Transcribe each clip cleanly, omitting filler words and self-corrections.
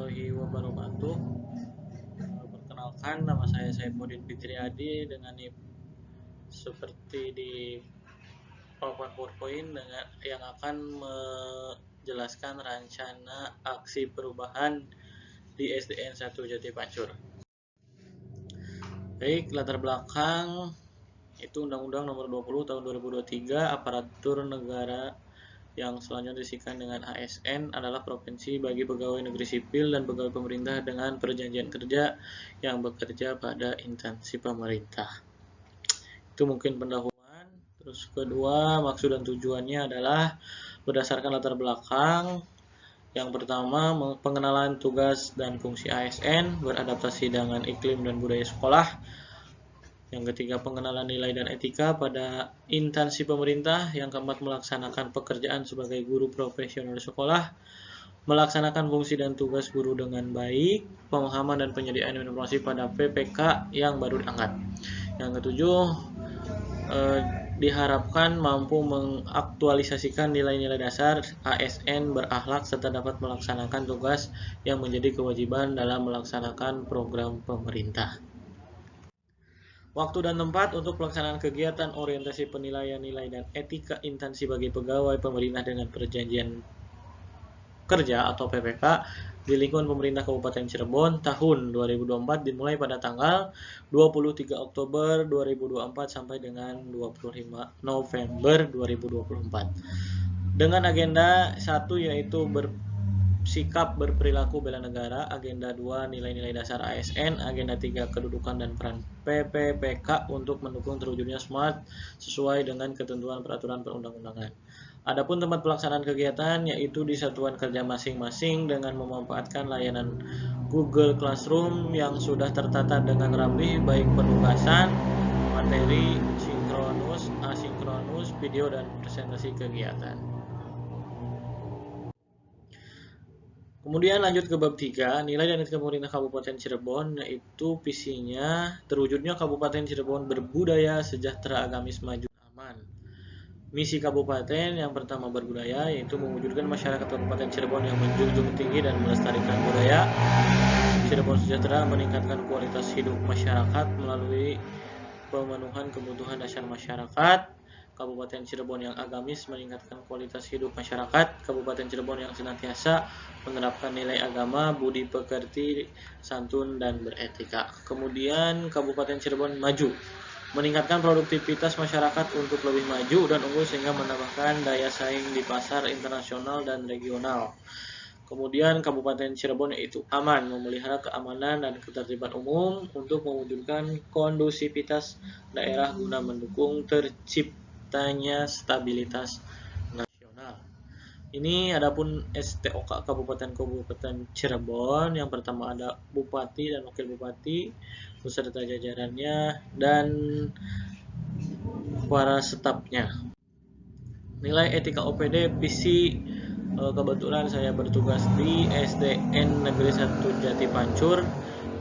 warahmatullahi wabarakatuh. Perkenalkan, nama saya Saifuddin Fitriadi dengan seperti di PowerPoint dengan yang akan menjelaskan rencana aksi perubahan di SDN 1 Jati Pancur. Baik, latar belakang itu Undang-Undang Nomor 20 Tahun 2023 Aparatur Negara yang selanjutnya disingkat dengan ASN adalah provinsi bagi pegawai negeri sipil dan pegawai pemerintah dengan perjanjian kerja yang bekerja pada instansi pemerintah. Itu mungkin pendahuluan. Terus kedua, maksud dan tujuannya adalah berdasarkan latar belakang. Yang pertama, pengenalan tugas dan fungsi ASN, beradaptasi dengan iklim dan budaya sekolah. Yang ketiga, pengenalan nilai dan etika pada instansi pemerintah. Yang keempat, melaksanakan pekerjaan sebagai guru profesional sekolah, melaksanakan fungsi dan tugas guru dengan baik, pemahaman dan penyediaan informasi pada PPK yang baru diangkat. Yang ketujuh, diharapkan mampu mengaktualisasikan nilai-nilai dasar ASN berakhlak serta dapat melaksanakan tugas yang menjadi kewajiban dalam melaksanakan program pemerintah. Waktu dan tempat untuk pelaksanaan kegiatan orientasi penilaian nilai dan etika instansi bagi pegawai pemerintah dengan perjanjian kerja atau PPK di lingkungan pemerintah Kabupaten Cirebon tahun 2024 dimulai pada tanggal 23 Oktober 2024 sampai dengan 25 November 2024. Dengan agenda 1 yaitu bersikap berperilaku bela negara, agenda 2 nilai-nilai dasar ASN, agenda 3 kedudukan dan peran PPPK untuk mendukung terwujudnya smart sesuai dengan ketentuan peraturan perundang-undangan. Adapun tempat pelaksanaan kegiatan yaitu di satuan kerja masing-masing dengan memanfaatkan layanan Google Classroom yang sudah tertata dengan rapi baik penugasan, materi, sinkronus, asinkronus, video dan presentasi kegiatan. Kemudian lanjut ke bab 3, nilai dan etika pemerintah Kabupaten Cirebon, yaitu visinya terwujudnya Kabupaten Cirebon berbudaya, sejahtera, agamis, maju, aman. Misi kabupaten yang pertama berbudaya, yaitu mewujudkan masyarakat Kabupaten Cirebon yang menjunjung tinggi dan melestarikan budaya. Cirebon sejahtera meningkatkan kualitas hidup masyarakat melalui pemenuhan kebutuhan dasar masyarakat. Kabupaten Cirebon yang agamis meningkatkan kualitas hidup masyarakat. Kabupaten Cirebon yang senantiasa menerapkan nilai agama, budi pekerti, santun, dan beretika. Kemudian Kabupaten Cirebon maju, meningkatkan produktivitas masyarakat untuk lebih maju dan unggul sehingga menambahkan daya saing di pasar internasional dan regional. Kemudian Kabupaten Cirebon yaitu aman, memelihara keamanan dan ketertiban umum untuk mewujudkan kondusivitas daerah guna mendukung terciptanya stabilitas nasional. Ini adapun STOK Kabupaten Cirebon. Yang pertama ada Bupati dan Wakil Bupati beserta jajarannya dan para stafnya. Nilai etika OPD visi, kebetulan saya bertugas di SDN Negeri 1 Jati Pancur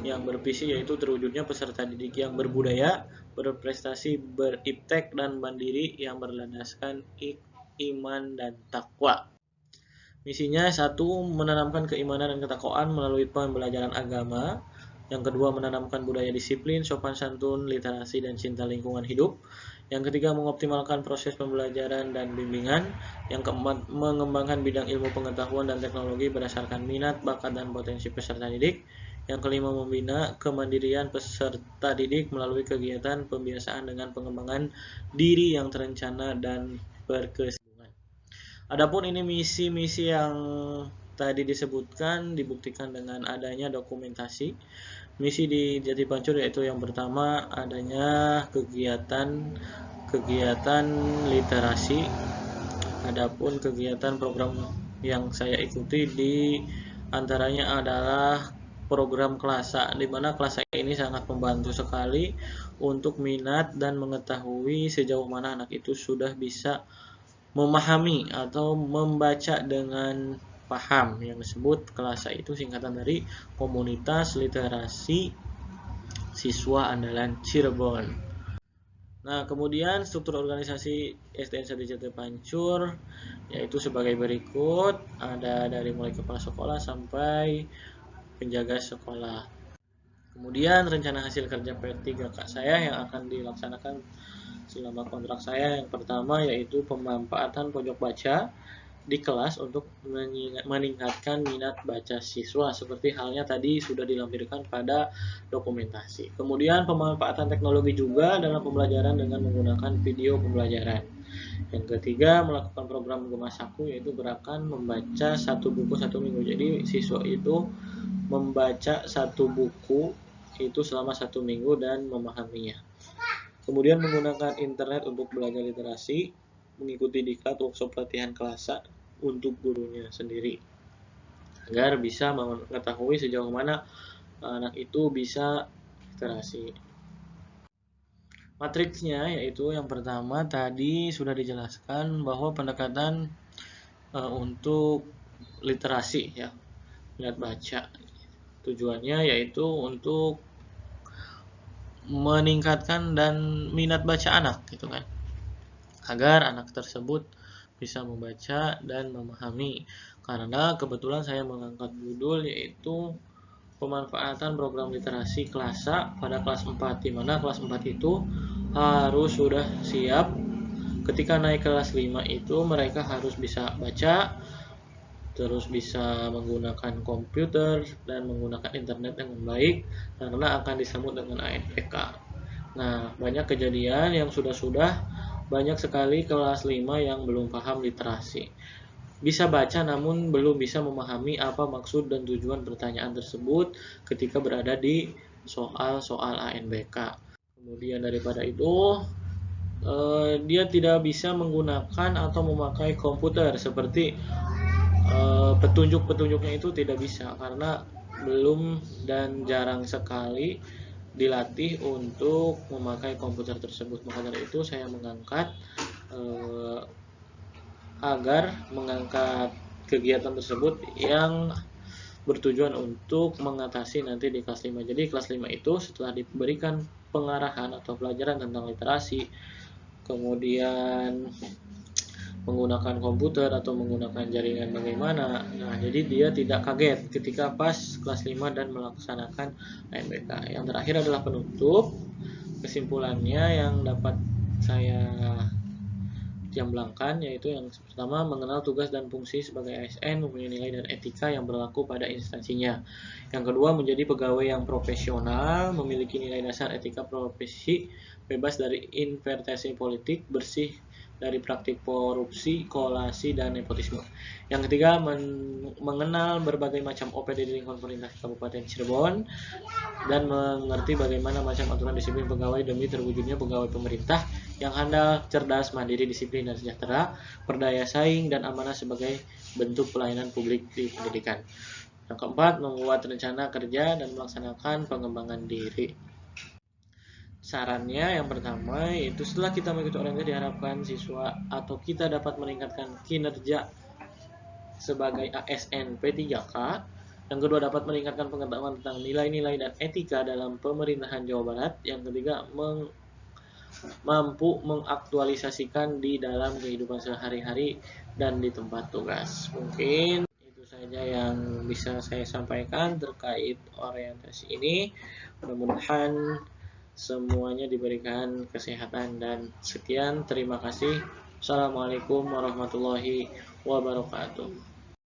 yang bervisi yaitu terwujudnya peserta didik yang berbudaya, berprestasi, beriptek dan mandiri yang berlandaskan iman dan takwa. Misinya 1. Menanamkan keimanan dan ketakwaan melalui pembelajaran agama. Yang kedua, menanamkan budaya disiplin, sopan santun, literasi, dan cinta lingkungan hidup. Yang ketiga, mengoptimalkan proses pembelajaran dan bimbingan. Yang keempat, mengembangkan bidang ilmu pengetahuan dan teknologi berdasarkan minat, bakat, dan potensi peserta didik. Yang kelima, membina kemandirian peserta didik melalui kegiatan pembiasaan dengan pengembangan diri yang terencana dan berkesinambungan. Adapun ini misi-misi yang tadi disebutkan dibuktikan dengan adanya dokumentasi. Misi di Jati Pancur yaitu yang pertama adanya kegiatan literasi. Adapun kegiatan program yang saya ikuti di antaranya adalah program Klasa, di mana Klasa ini sangat membantu sekali untuk minat dan mengetahui sejauh mana anak itu sudah bisa memahami atau membaca dengan paham. Yang disebut Klasa itu singkatan dari Komunitas Literasi Siswa Andalan Cirebon. Nah, kemudian struktur organisasi SDN 1 Jati Pancur yaitu sebagai berikut. Ada dari mulai kepala sekolah sampai penjaga sekolah. Kemudian rencana hasil kerja P3K saya yang akan dilaksanakan selama kontrak saya yang pertama yaitu pemanfaatan pojok baca di kelas untuk meningkatkan minat baca siswa seperti halnya tadi sudah dilampirkan pada dokumentasi. Kemudian pemanfaatan teknologi juga dalam pembelajaran dengan menggunakan video pembelajaran. Yang ketiga, melakukan program Gema Saku yaitu gerakan membaca satu buku satu minggu. Jadi siswa itu membaca satu buku itu selama satu minggu dan memahaminya. Kemudian menggunakan internet untuk belajar literasi, mengikuti diklat workshop pelatihan kelasa untuk gurunya sendiri agar bisa mengetahui sejauh mana anak itu bisa literasi. Matriksnya yaitu yang pertama tadi sudah dijelaskan bahwa pendekatan untuk literasi ya, minat baca. Tujuannya yaitu untuk meningkatkan dan minat baca anak gitu kan. Agar anak tersebut bisa membaca dan memahami. Karena kebetulan saya mengangkat judul yaitu pemanfaatan program literasi kelasa pada kelas 4 di mana kelas 4 itu harus sudah siap ketika naik kelas 5 itu mereka harus bisa baca, terus bisa menggunakan komputer dan menggunakan internet dengan baik karena akan disambut dengan ANPK. Nah, banyak kejadian yang sudah banyak sekali kelas 5 yang belum paham literasi. Bisa baca namun belum bisa memahami apa maksud dan tujuan pertanyaan tersebut ketika berada di soal-soal ANBK. Kemudian daripada itu, dia tidak bisa menggunakan atau memakai komputer seperti petunjuk-petunjuknya itu tidak bisa karena belum dan jarang sekali dilatih untuk memakai komputer tersebut. Maka dari itu saya mengangkat agar mengangkat kegiatan tersebut yang bertujuan untuk mengatasi nanti di kelas 5. Jadi kelas 5 itu setelah diberikan pengarahan atau pelajaran tentang literasi, kemudian menggunakan komputer atau menggunakan jaringan bagaimana. Nah, jadi dia tidak kaget ketika pas kelas 5 dan melaksanakan ANBK. Yang terakhir adalah penutup. Kesimpulannya yang dapat saya jamblangkan yaitu yang pertama mengenal tugas dan fungsi sebagai ASN, mempunyai nilai dan etika yang berlaku pada instansinya. Yang kedua menjadi pegawai yang profesional, memiliki nilai dasar etika profesi, bebas dari intervensi politik, bersih dari praktik korupsi, kolasi, dan nepotisme. Yang ketiga mengenal berbagai macam OPD di lingkungan pemerintah Kabupaten Cirebon dan mengerti bagaimana macam aturan disiplin pegawai demi terwujudnya pegawai pemerintah yang handal, cerdas, mandiri, disiplin, dan sejahtera, berdaya saing, dan amanah sebagai bentuk pelayanan publik di pendidikan. Yang keempat, membuat rencana kerja dan melaksanakan pengembangan diri. Sarannya yang pertama yaitu setelah kita mengikuti orientasi diharapkan siswa atau kita dapat meningkatkan kinerja sebagai ASN P3K. Yang kedua dapat meningkatkan pengetahuan tentang nilai-nilai dan etika dalam pemerintahan Jawa Barat. Yang ketiga mampu mengaktualisasikan di dalam kehidupan sehari-hari dan di tempat tugas. Mungkin itu saja yang bisa saya sampaikan terkait orientasi ini. Mudah-mudahan semuanya diberikan kesehatan dan sekian. Terima kasih. Assalamualaikum warahmatullahi wabarakatuh.